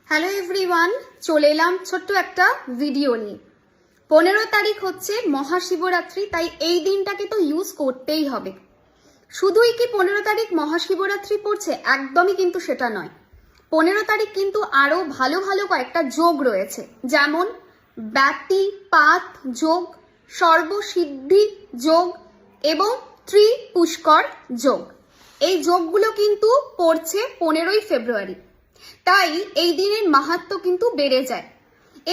Hello everyone, চলে এলাম ছোট্ট একটা ভিডিও নিয়ে। 15 তারিখ হচ্ছে মহাশিবরাত্রি, তাই এই দিনটাকে তো ইউজ করতেই হবে। শুধুই কি 15 তারিখ মহাশিবরাত্রি পড়ছে? একদমই কিন্তু সেটা নয়। 15 তারিখ কিন্তু আরো ভালো ভালো কয়েকটা যোগ রয়েছে, যেমন ব্যতিপাত যোগ, সর্বসিদ্ধি যোগ এবং ত্রিপুষ্কর যোগ। এই যোগগুলো কিন্তু পড়ছে 15ই ফেব্রুয়ারি, তাই এই দিনের মাহাত্ম্য কিন্তু বেড়ে যায়।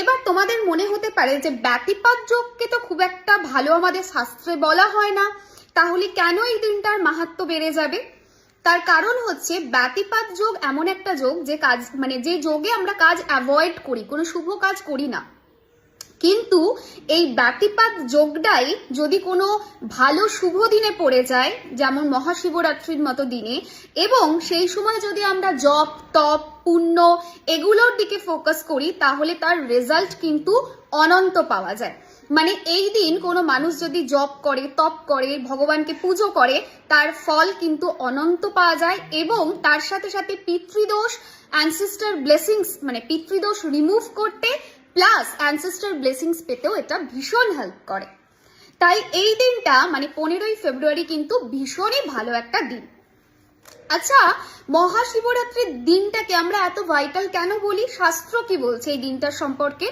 এবার তোমাদের মনে হতে পারে যে ব্যতিপাত যোগকে তো খুব একটা ভালো আমাদের শাস্ত্রে বলা হয় না, তাহলে কেন এই দিনটার মাহাত্ম্য বেড়ে যাবে? তার কারণ হচ্ছে ব্যতিপাত যোগ এমন একটা যোগ যে কাজ যে যোগে আমরা কাজ অ্যাভয়েড করি, কোনো শুভ কাজ করি না। কিন্তু এই ব্যতিপাত যোগটাই যদি কোনো ভালো শুভ দিনে পড়ে যায়, যেমন মহাশিবরাত্রির মতো দিনে, এবং সেই সময় যদি আমরা জপ তপ পুণ্য এগুলোর দিকে ফোকাস করি, তাহলে তার রেজাল্ট কিন্তু অনন্ত পাওয়া যায়। এই দিন কোনো মানুষ যদি জপ করে, তপ করে, ভগবানকে পুজো করে, তার ফল কিন্তু অনন্ত পাওয়া যায়। এবং তার সাথে সাথে পিতৃদোষ, অ্যানসেস্টার ব্লেসিংস পিতৃদোষ রিমুভ করতে প্লাস অ্যানসেস্টার ব্লেসিংস পেতেও এটা ভীষণ হেল্প করে। তাই এই দিনটা 15ই ফেব্রুয়ারি কিন্তু ভীষণই ভালো একটা দিন। আচ্ছা, মহাশিবরাত্রির দিনটাকে আমরা এত ভাইটাল কেন বলি? শাস্ত্র কি বলছে এই দিনটার সম্পর্কে?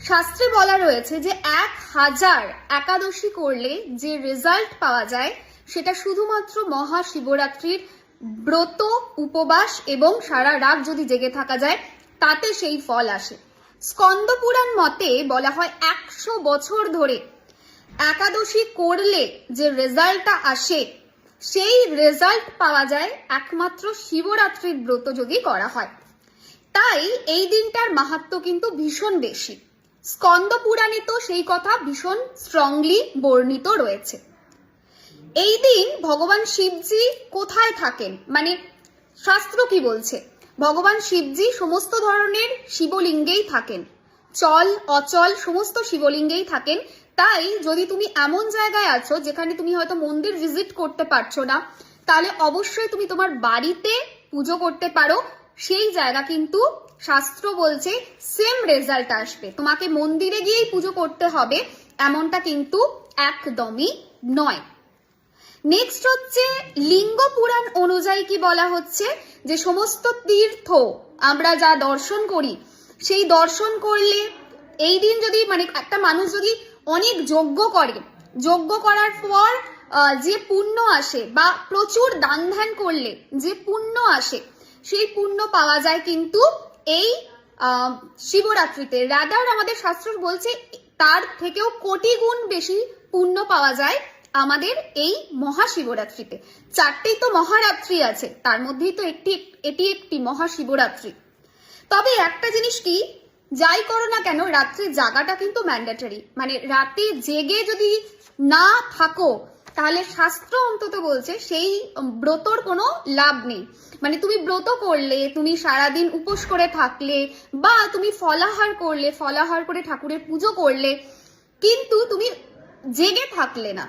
শাস্ত্রে বলা রয়েছে যে 1000 একাদশী করলে যে রেজাল্ট পাওয়া যায় সেটা শুধুমাত্র মহাশিবরাত্রির ব্রত, উপবাস এবং সারা রাত যদি জেগে থাকা যায় তাতে সেই ফল আসে। স্কন্দ পুরাণ মতে বলা হয় 100 বছর ধরে একাদশী করলে যে রেজাল্টটা আসে সেই রেজাল্ট পাওয়া যায় একমাত্র শিবরাত্রির ব্রত যদি করা হয়। তাই এই দিনটার মাহাত্ম্য কিন্তু ভীষণ বেশি। স্কন্দ পুরাণে তো সেই কথা ভীষণ স্ট্রংলি বর্ণিত রয়েছে। এই দিন ভগবান শিবজি কোথায় থাকেন, শাস্ত্র কি বলছে? ভগবান শিবজি সমস্ত ধরনের শিবলিঙ্গেই থাকেন, চল অচল সমস্ত শিবলিঙ্গেই থাকেন। তাই যদি তুমি এমন জায়গায় আছো যেখানে তুমি হয়তো মন্দির ভিজিট করতে পারছো না, তাহলে অবশ্যই তুমি তোমার বাড়িতে পুজো করতে পারো। সেই জায়গা কিন্তু শাস্ত্র বলছে সেম রেজাল্ট আসবে। তোমাকে মন্দিরে গিয়েই পুজো করতে হবে এমনটা কিন্তু একদমই নয়। নেক্সট হচ্ছে লিঙ্গ পুরাণ অনুযায়ী কি বলা হচ্ছে যে সমস্ত তীর্থ আমরা যা দর্শন করি, সেই দর্শন করলে এই দিন যদি একটা মানুষ যদি অনেক যজ্ঞ করে, যজ্ঞ করার পর যে পুণ্য আসে বা প্রচুর দান ধ্যান করলে যে পুণ্য আসে, সেই পুণ্য পাওয়া যায় কিন্তু এই শিবরাত্রিতে। রাদার আমাদের শাস্ত্র বলছে তার থেকেও কোটি গুণ বেশি পুণ্য পাওয়া যায় আমাদের এই মহাশিবরাত্রিতে। 4টেই তো মহারাত্রি আছে, তার মধ্যেই তো এটি একটি মহাশিবরাত্রি। তবে একটা জিনিস কি, যাই করো না কেন রাত্রে জাগাটা কিন্তু ম্যান্ডেটরি। রাতে জেগে যদি না থাকো তাহলে শাস্ত্র অন্তত বলছে সেই ব্রতর কোনো লাভ নেই। তুমি ব্রত করলে, তুমি সারাদিন উপোস করে থাকলে, বা তুমি ফলাহার করলে, ফলাহার করে ঠাকুরের পুজো করলে, কিন্তু তুমি জেগে থাকলে না,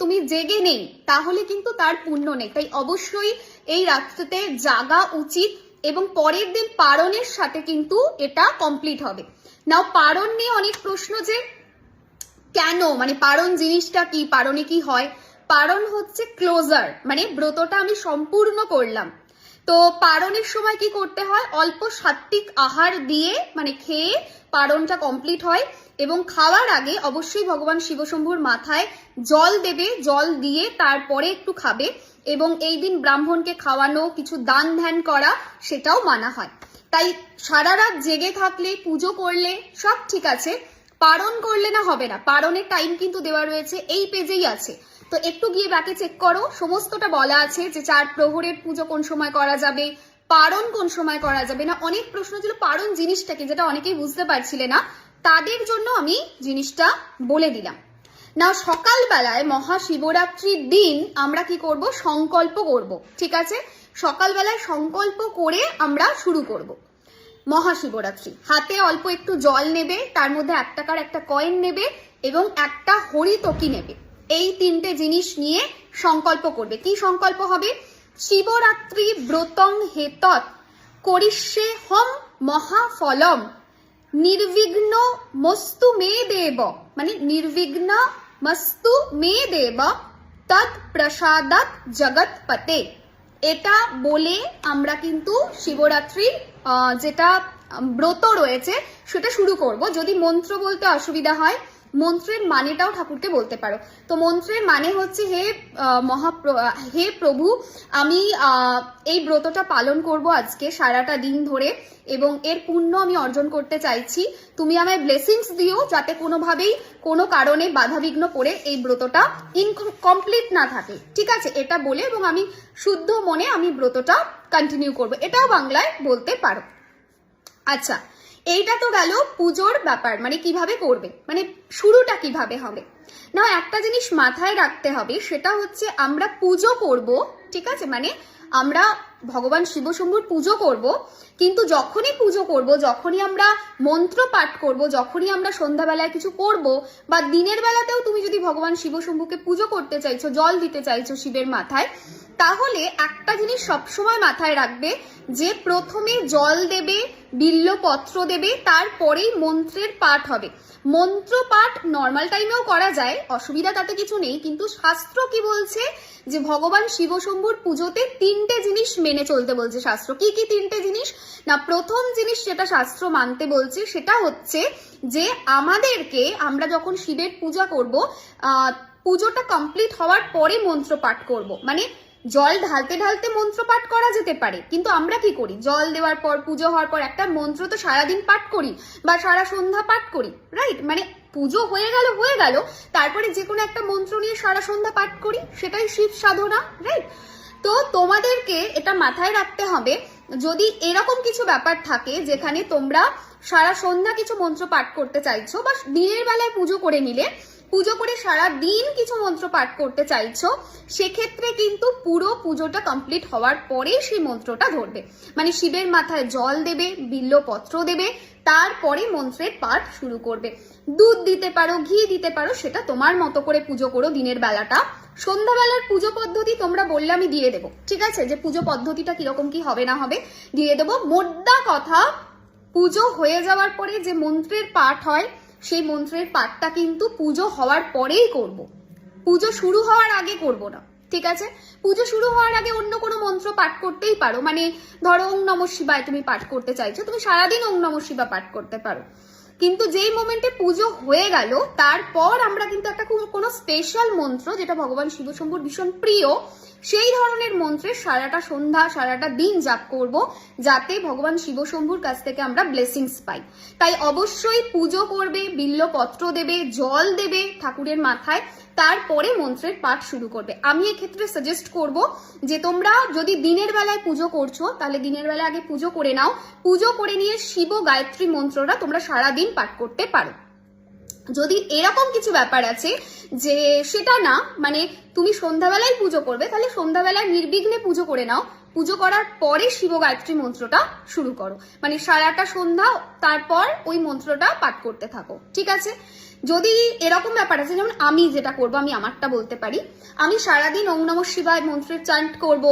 তুমি জেগে নেই, তাহলে কিন্তু তার পুণ্য নেই। তাই অবশ্যই এই রাত্রিতে জাগা উচিত এবং পরের দিন পারণের সাথে কিন্তু এটা কমপ্লিট হবে। নাও পারণ নিয়ে অনেক প্রশ্ন যে কেন, পারণ জিনিসটা কি, পারণে কি হয়? পারণ হচ্ছে ক্লোজার, ব্রতটা আমি সম্পূর্ণ করলাম। তো পারণের সময় কি করতে হয়? অল্প সাত্ত্বিক আহার দিয়ে খেয়ে পারণটা কমপ্লিট হয়। এবং খাওয়ার আগে অবশ্যই ভগবান শিবশম্ভুর মাথায় জল দেবে, জল দিয়ে তারপরে একটু খাবে। এবং এই দিন ব্রাহ্মণকে খাওয়ানো, কিছু দান ধ্যান করা, সেটাও মানা হয়। তাই সারা রাত জেগে থাকলে, পুজো করলে সব ঠিক আছে, পারণ করলে না হবে না। পারণের টাইম কিন্তু দেওয়া রয়েছে, এই পেজেই আছে, তো একটু গিয়ে ব্যাকে চেক করো, সমস্তটা বলা আছে যে 4 প্রহরের পুজো কোন সময় করা যাবে, পারণ কোন সময় করা যাবে না। অনেক প্রশ্ন ছিল পারণ জিনিসটা কি, যেটা অনেকেই বুঝতে পারছিলে না, তাদের জন্য আমি জিনিসটা বলে দিলাম। না, সকালবেলায় মহাশিবরাত্রির দিন আমরা কি করব? সংকল্প করব, ঠিক আছে? সকালবেলায় সংকল্প করে আমরা শুরু করব মহাশিবরাত্রি। হাতে অল্প একটু জল নেবে, তার মধ্যে 1 টাকার একটা কয়েন নেবে এবং একটা হরিতকি নেবে। এই 3টে জিনিস নিয়ে সংকল্প করবে। কি সংকল্প হবে? শিবরাত্রি ব্রতং হেতৎ করিষ্যে হম মহাফলম নির্বিঘ্ন মস্তু মে দেব, মানে নির্বিঘ্ন মস্তু মে দেব তৎ প্রসাদাৎ জগৎপতে। এটা বলে আমরা কিন্তু শিবরাত্রির যেটা ব্রত রয়েছে সেটা শুরু করব। যদি মন্ত্র বলতে অসুবিধা হয় মন্ত্রের মানেটাও ঠাকুরকে বলতে পারো। তো মন্ত্রের মানে হচ্ছে হে প্রভু, আমি এই ব্রতটা পালন করব আজকে সারাটা দিন ধরে এবং এর পুণ্য আমি অর্জন করতে চাইছি। তুমি আমায় ব্লেসিংস দিও যাতে কোনোভাবেই কোনো কারণে বাধাবিঘ্ন করে এই ব্রতটা ইনকমপ্লিট না থাকে, ঠিক আছে? এটা বলে এবং আমি শুদ্ধ মনে আমি ব্রতটা কন্টিনিউ করব, এটাও বাংলায় বলতে পারো। আচ্ছা, এইটা তো গেল পুজোর ব্যাপার, মানে কিভাবে করবে, মানে শুরুটা কিভাবে হবে। না, একটা জিনিস মাথায় রাখতে হবে, সেটা হচ্ছে আমরা পুজো করব, ঠিক আছে? মানে আমরা ভগবান শিব শম্ভুর পুজো করব, কিন্তু যখনই পুজো করব, যখনই আমরা মন্ত্র পাঠ করব, যখনই আমরা সন্ধ্যাবেলায় কিছু করব বা দিনের বেলাতেও তুমি যদি ভগবান শিব শম্ভুকে পুজো করতে চাইছো, জল দিতে চাইছো শিবের মাথায়, তাহলে একটা জিনিস সবসময় মাথায় রাখবে যে প্রথমে জল দেবে, বিল্লপত্র দেবে, তারপরেই মন্ত্রের পাঠ হবে। মন্ত্র পাঠ নর্মাল টাইমেও করা যায়, অসুবিধা তাতে কিছু নেই, কিন্তু শাস্ত্র কি বলছে যে ভগবান শিব শম্ভুর পুজোতে 3টে জিনিস মেনে চলতে বলছে শাস্ত্র। কি কি 3টে জিনিস? না, প্রথম জিনিস যেটা শাস্ত্র মানতে বলছে সেটা হচ্ছে যে আমরা যখন শিবের পূজা করব, পুজোটা কমপ্লিট হওয়ার পরে মন্ত্র পাঠ করব। মানে জল ঢালতে ঢালতে মন্ত্র পাঠ করা যেতে পারে, কিন্তু আমরা কি করি, জল দেওয়ার পর পুজো হওয়ার পর একটা মন্ত্র তো সারাদিন পাঠ করি বা সারা সন্ধ্যা পাঠ করি, রাইট? মানে পুজো হয়ে গেল তারপরে যে কোনো একটা মন্ত্র নিয়ে সারা সন্ধ্যা পাঠ করি, সেটাই শিব সাধনা, রাইট? তো তোমাদেরকে এটা মাথায় রাখতে হবে, যদি এরকম কিছু ব্যাপার থাকে যেখানে তোমরা সারা সন্ধ্যা কিছু মন্ত্র পাঠ করতে চাইছো বা দিনের বেলায় পুজো করে নিলে, পুজো করে সারা দিন কিছু মন্ত্র পাঠ করতে চাইছো, সেক্ষেত্রে কিন্তু পুরো পুজোটা কমপ্লিট হওয়ার পরেই সেই মন্ত্রটা ধরবে। মানে শিবের মাথায় জল দেবে, বিল্লপত্র দেবে, তারপরে মন্ত্রের পাঠ শুরু করবে। দুধ দিতে পারো, ঘি দিতে পারো, সেটা তোমার মতো করে পুজো করো দিনের বেলাটা। সন্ধ্যাবেলার পুজো পদ্ধতি তোমরা বললে আমি দিয়ে দেবো, ঠিক আছে? যে পুজো পদ্ধতিটা কিরকম কি হবে না হবে দিয়ে দেবো। মোদ্দা কথা, পুজো হয়ে যাওয়ার পরে যে মন্ত্রের পাঠ হয় সেই মন্ত্রের পাঠটা কিন্তু পুজো হওয়ার পরেই করব, পুজো শুরু হওয়ার আগে করব না, ঠিক আছে? পুজো শুরু হওয়ার আগে অন্য কোনো মন্ত্র পাঠ করতেই পারো, মানে ধরো ওং নমঃ শিবায় তুমি পাঠ করতে চাইছো, তুমি সারাদিন ওং নমঃ শিবায় পাঠ করতে পারো, কিন্তু যেই মোমেন্টে পুজো হয়ে গেল তারপর আমরা কিন্তু একটা কোনো স্পেশাল মন্ত্র যেটা ভগবান শিব শম্ভুর ভীষণ প্রিয়, সেই ধরনের মন্ত্রের সারাটা সন্ধ্যা সারাটা দিন জাপ করব, যাতে ভগবান শিব শম্ভুর কাছ থেকে আমরা ব্লেসিংস পাই। তাই অবশ্যই পুজো করবে, বিল্লপত্র দেবে, জল দেবে ঠাকুরের মাথায়, তারপরে মন্ত্রের পাঠ শুরু করবে। আমি এক্ষেত্রে সাজেস্ট করব যে তোমরা যদি দিনের বেলায় পুজো করছো তাহলে দিনের বেলায় আগে পুজো করে নাও, পুজো করে নিয়ে শিব গায়ত্রী মন্ত্রটা তোমরা সারাদিন পাঠ করতে পারো। যদি এরকম কিছু ব্যাপার আছে যে সেটা না, মানে তুমি সন্ধ্যাবেলায় পুজো করবে, তাহলে সন্ধ্যাবেলায় নির্বিঘ্নে পুজো করে নাও, পুজো করার পরে শিব গায়ত্রী মন্ত্রটা শুরু করো, মানে সারাটা সন্ধ্যা তারপর ওই মন্ত্রটা পাঠ করতে থাকো, ঠিক আছে? যদি এরকম ব্যাপার আছে, যেমন আমি যেটা করবো, আমি আমারটা বলতে পারি, আমি সারাদিন ওং নমঃ শিবায় মন্ত্রের চান্ট করব,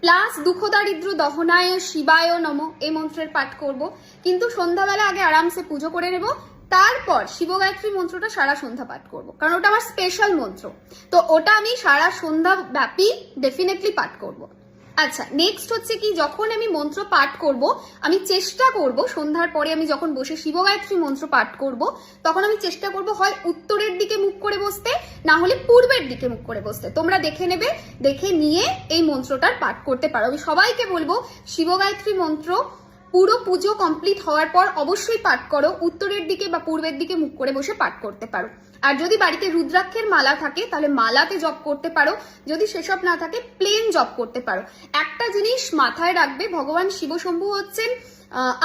প্লাস দুঃখ দারিদ্র দহনায় শিবায় নম এই মন্ত্রের পাঠ করব, কিন্তু সন্ধ্যাবেলা আগে আরামসে পুজো করে নেব, তারপর শিব গায়ত্রী মন্ত্রটা সারা সন্ধ্যা পাঠ করব, কারণ ওটা আমার স্পেশাল মন্ত্র, তো ওটা আমি সারা সন্ধ্যা ব্যাপী ডেফিনেটলি পাঠ করব। আচ্ছা, নেক্সট হচ্ছে কি, যখন আমি মন্ত্র পাঠ করব আমি চেষ্টা করব সন্ধ্যার পরে আমি যখন বসে শিব গায়ত্রী মন্ত্র পাঠ করব তখন আমি চেষ্টা করব হয় উত্তরের দিকে মুখ করে বসতে, না হলে পূর্বের দিকে মুখ করে বসতে। তোমরা দেখে নেবে, দেখে নিয়ে এই মন্ত্রটার পাঠ করতে পারো। আমি সবাইকে বলবো শিব গায়ত্রী মন্ত্র পুরো পুজো কমপ্লিট হওয়ার পর অবশ্যই পাঠ করো, উত্তরের দিকে বা পূর্বের দিকে মুখ করে বসে পাঠ করতে পারো। আর যদি বাড়িতে রুদ্রাক্ষের মালা থাকে তাহলে মালাতে জপ করতে পারো, যদি সেসব না থাকে প্লেন জপ করতে পারো। একটা জিনিস মাথায় রাখবে, ভগবান শিব শম্ভু হচ্ছেন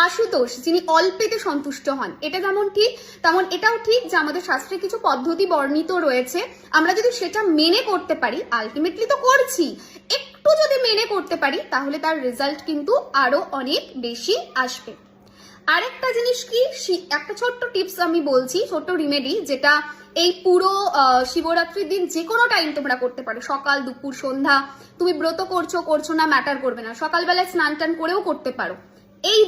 আশুতোষ, যিনি অল্পেতে সন্তুষ্ট হন। এটা যেমন ঠিক তেমন এটাও ঠিক যে আমাদের শাস্ত্রে কিছু পদ্ধতি বর্ণিত রয়েছে, আমরা যদি সেটা মেনে করতে পারি, আলটিমেটলি তো করছি, একটু যদি মেনে করতে পারি তাহলে তার রেজাল্ট কিন্তু আরো অনেক বেশি আসবে। আরেকটা জিনিস কি, একটা ছোট্ট টিপস আমি বলছি, ছোট্ট রিমেডি, যেটা এই পুরো শিবরাত্রির দিন যে কোনো টাইম তোমরা করতে পারো, সকাল দুপুর সন্ধ্যা, তুমি ব্রত করছো না ম্যাটার করবে না, সকালবেলায় স্নান টান করেও করতে পারো। এই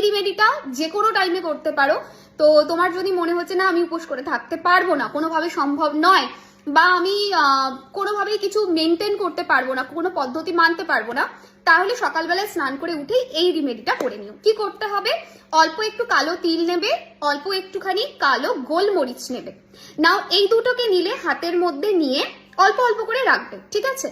রিমেডিটা যে কোনো টাইমে করতে পারো। তো তোমার যদি মনে হচ্ছে না আমি উপোস করে থাকতে পারবো না, কোনোভাবে সম্ভব নয়, বা আমি কোনোভাবেই কিছু মেনটেন করতে পারবো না, কোনো পদ্ধতি মানতে পারবো না, তাহলে সকালবেলায় স্নান করে উঠেই এই রিমেডিটা করে নিও। কি করতে হবে, অল্প একটু কালো তিল নেবে, অল্প একটুখানি কালো গোলমরিচ নেবে। নাও এই দুটোকে নিলে হাতের মধ্যে নিয়ে অল্প অল্প করে রাখবে, ঠিক আছে?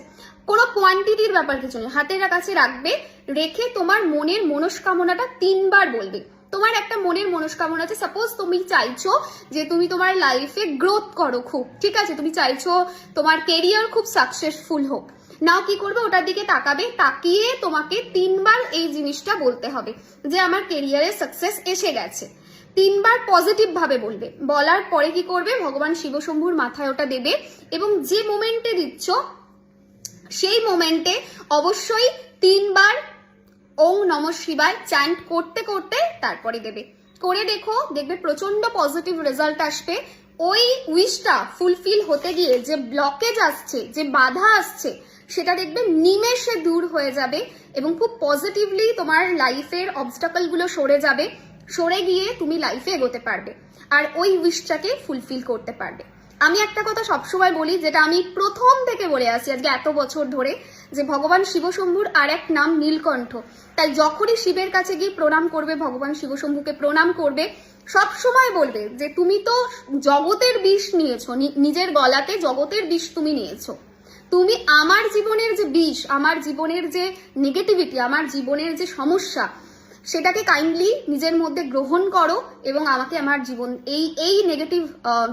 কোনো কোয়ান্টিটির ব্যাপার কিছু নেই, হাতের কাছে রাখবে, রেখে তোমার মনের মনস্কামনাটা 3 বার বলবে। তোমার একটা মনের মনস্কামনা আছে, সাপোজ তুমি চাইছো যে তুমি তোমার লাইফে গ্রোথ করো খুব, ঠিক আছে? তুমি চাইছো তোমার কেরিয়ার খুব সাকসেসফুল হোক। নাও কি করবে, ওটার দিকে তাকাবে, তাকিয়ে তোমাকে 3 বার এই জিনিসটা বলতে হবে যে আমার কেরিয়ারে সাকসেস এসে গেছে। 3 বার পজিটিভ ভাবে বলবে। বলার পরে কি করবে, ভগবান শিবশম্ভুর মাথায় ওটা দেবে, এবং যে মোমেন্টে দিচ্ছ সেই মোমেন্টে অবশ্যই 3 বার ওম নমঃ শিবায় চ্যান্ট করতে করতে তারপরে দেবে। করে দেখো, দেখবে প্রচন্ড পজিটিভ রেজাল্ট আসবে। ওই উইশটা ফুলফিল হতে গিয়ে যে ব্লকেজ আসছে, যে বাধা আসছে, সেটা দেখবে নিমেষে দূর হয়ে যাবে, এবং খুব পজিটিভলি তোমার লাইফের অবস্টাকল গুলো সরে যাবে, সরে গিয়ে তুমি লাইফে এগোতে পারবে, আর ওই উইশটাকে ফুলফিল করতে পারবে। আমি একটা কথা সবসময় বলি, যেটা আমি প্রথম থেকে বলে আসছি আজকে এত বছর ধরে, যে ভগবান শিবশম্ভুর আর এক নাম নীলকণ্ঠ। তাই যখনই শিবের কাছে গিয়ে প্রণাম করবে, ভগবান শিবশম্ভুকে প্রণাম করবে, সব সময় বলবে যে তুমি তো জগতের বিষ নিয়েছো, নিজের গলাতে জগতের বিষ তুমি নিয়েছো, তুমি আমার জীবনের যে বিষ, আমার জীবনের যে নেগেটিভিটি, আমার জীবনের যে সমস্যা, সেটাকে কাইন্ডলি নিজের মধ্যে গ্রহণ করো, এবং আমাকে আমার জীবন এই নেগেটিভ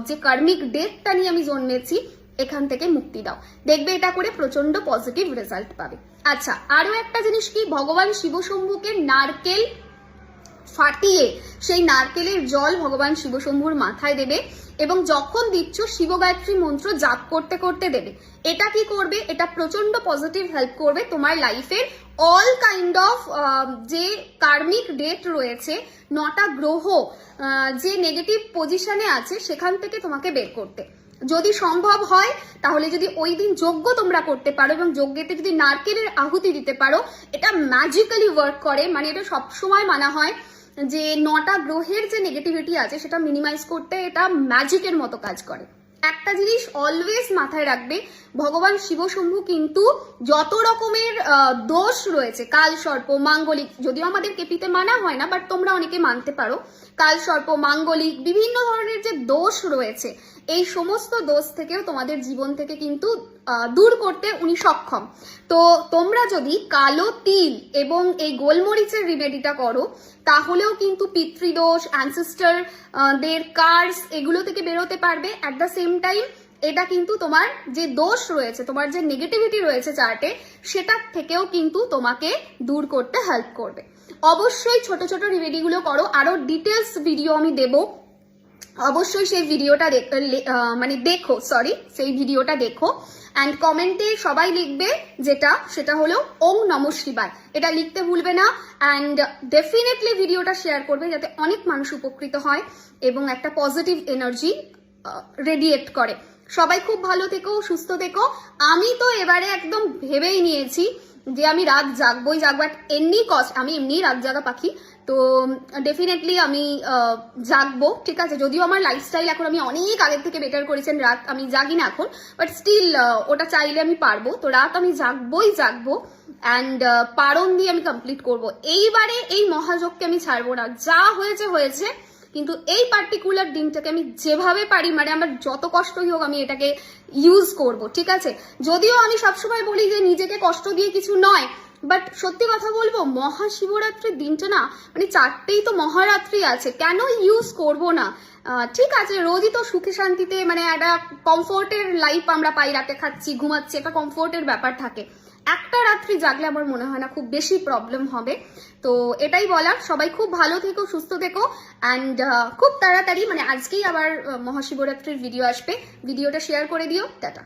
যে কার্মিক ডেথটা নিয়ে আমি জন্মেছি, এখান থেকে মুক্তি দাও। দেখবে এটা করে প্রচন্ড পজিটিভ রেজাল্ট পাবে। আচ্ছা, আরো একটা জিনিস কি, ভগবান শিবশম্ভুকে নারকেল ফাটিয়ে সেই নারকেলের জল ভগবান শিবশম্ভুর মাথায় দেবে, এবং যখন দিচ্ছ শিবগায়ত্রী মন্ত্র জাপ করতে করতে দেবে। এটা কি করবে, এটা প্রচন্ড পজিটিভ হেল্প করবে তোমার লাইফের অল কাইন্ড অফ যে কার্মিক ডেট রয়েছে, 9টা গ্রহ যে নেগেটিভ পজিশনে আছে, সেখান থেকে তোমাকে বের করতে। যদি সম্ভব হয় তাহলে যদি ওই দিন যজ্ঞ তোমরা করতে পারো, এবং যজ্ঞেতে যদি নারকেলের আহুতি দিতে পারো, এটা ম্যাজিক্যালি ওয়ার্ক করে। মানে এটা সবসময় মানা হয় যে 9টা গ্রহের যে নেগেটিভিটি আছে সেটা মিনিমাইজ করতে এটা ম্যাজিকের মতো কাজ করে। একটা জিনিস অলওয়েজ মাথায় রাখবে, ভগবান শিবশম্ভু কিন্তু যত রকমের দোষ রয়েছে, কাল সর্প, মাঙ্গলিক, যদিও আমাদের কেপিতে মানা হয় না, বাট তোমরা অনেকে মানতে পারো, কাল সর্প, মাঙ্গলিক, বিভিন্ন ধরনের যে দোষ রয়েছে, এই সমস্ত দোষ থেকেও তোমাদের জীবন থেকে কিন্তু দূর করতে উনি সক্ষম। তো তোমরা যদি কালো তিল এবং এই গোলমরিচের রিমেডিটা করো, তাহলেও কিন্তু পিতৃদোষ, অ্যানসেস্টার দের কার্স, এগুলো থেকে বেরোতে পারবে। অ্যাট দ্য সেম টাইম এটা কিন্তু তোমার যে দোষ রয়েছে, তোমার যে নেগেটিভিটি রয়েছে চার্টে, সেটার থেকেও কিন্তু তোমাকে দূর করতে হেল্প করবে। অবশ্যই ছোট ছোট রিমেডিগুলো করো, আরো ডিটেলস ভিডিও আমি দেবো, অবশ্যই সেই ভিডিওটা দেখো, সেই ভিডিওটা দেখো। অ্যান্ড কমেন্টে সবাই লিখবে সেটা হলো ওম নমঃ শিবায়, এটা লিখতে ভুলবে না। অ্যান্ড ডেফিনেটলি ভিডিওটা শেয়ার করবে, যাতে অনেক মানুষ উপকৃত হয় এবং একটা পজিটিভ এনার্জি রেডিয়েট করে। সবাই খুব ভালো থেকো, সুস্থ থেকো। আমি তো এবারে একদম ভেবেই নিয়েছি যে আমি রাত জাগবই জাগবো, আমি এমনি রাত জাগা পাখি, তো ডেফিনেটলি আমি জাগবো, ঠিক আছে? যদিও আমার লাইফস্টাইল এখন আমি অনেক আগের থেকে বেটার করেছেন, রাত আমি জাগি না এখন, বাট স্টিল ওটা চাইলে আমি পারবো। তো রাত আমি জাগবই জাগবো, অ্যান্ড পারণ দিয়ে আমি কমপ্লিট করবো। এইবারে এই মহাযোগকে আমি ছাড়বো না, যা হয়েছে হয়েছে, কিন্তু এই পার্টিকুলার দিনটাকে আমি যেভাবে পারি, মানে আমার যত কষ্টই হোক, আমি এটাকে ইউজ করব, ঠিক আছে? যদিও আমি সবসময় বলি যে নিজেকে কষ্ট দিয়ে কিছু নয়, বাট সত্যি কথা বলবো, মহাশিবরাত্রির দিনটা না, মানে 4টেই তো মহারাত্রি আছে, কেন ইউজ করব না? ঠিক আছে, রোজই তো সুখে শান্তিতে, মানে একটা কমফোর্টের লাইফ আমরা পাই, রাতে খাচ্ছি, ঘুমাচ্ছি, একটা কমফোর্টের ব্যাপার থাকে। একটা রাত্রি জাগলে আমার মনে হয় না খুব বেশি প্রবলেম হবে। তো এটাই বলার, সবাই খুব ভালো থেকো, সুস্থ থেকো। অ্যান্ড খুব তাড়াতাড়ি, মানে আজকেই আবার মহাশিবরাত্রির ভিডিও আসবে, ভিডিওটা শেয়ার করে দিও। টাটা।